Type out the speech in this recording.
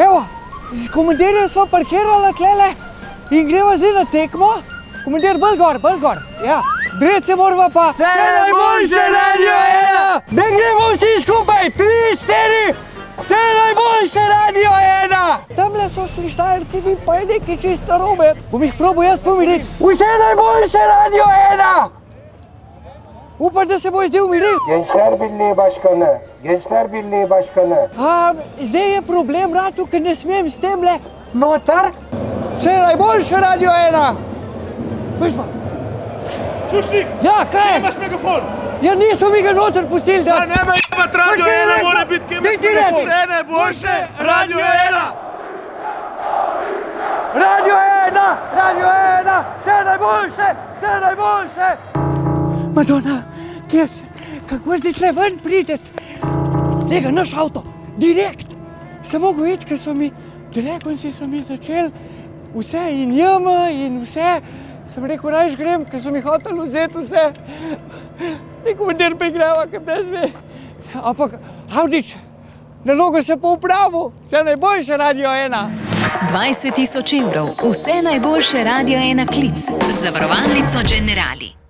Evo, s komandirjem smo parkirali tlele in greva zdaj na tekmo. Komandir, bolj gor, ja. Bred se morava pa. Vse najboljše Radio 1! Ne gremo vsi skupaj, 3, 4, vse najboljše Radio 1! Tamle so šli Štajerci, mi pa je nekaj čisto narobe. Bom jih probal jaz pomiriti. Vse najboljše Radio 1! Upam, da se bo zdaj umiril. Gençler Birliği Başkanı. Zdaj je problem ratu, ker ne smem s temle noter. Vse najboljše Radio 1! Veš pa. Čušnik, Ja, kaj? imaš megafon. Ja, niso mi ga noter pustili, da... Ne me imati Radio 1, mora biti, ki imaš megafon. Vse najboljše Radio 1! Radio 1! Radio 1! Vse najboljše! Vse najboljše! Madonna, kjer, kako zdaj tle ven prideti? Tega, naš avto, direkt. Sem mogel iti, ker so mi, direkonci so mi začeli vse in jama in vse. Sem rekel, rajš grem, ker so mi hoteli vzeti vse. Komandir pa igrava, ker brez me. Ampak, Avdić, nalogo se pa upravil. Vse najboljše Radio 1. 20 000 evrov. Vse najboljše Radio 1 klic. Zavarovalnico Generali.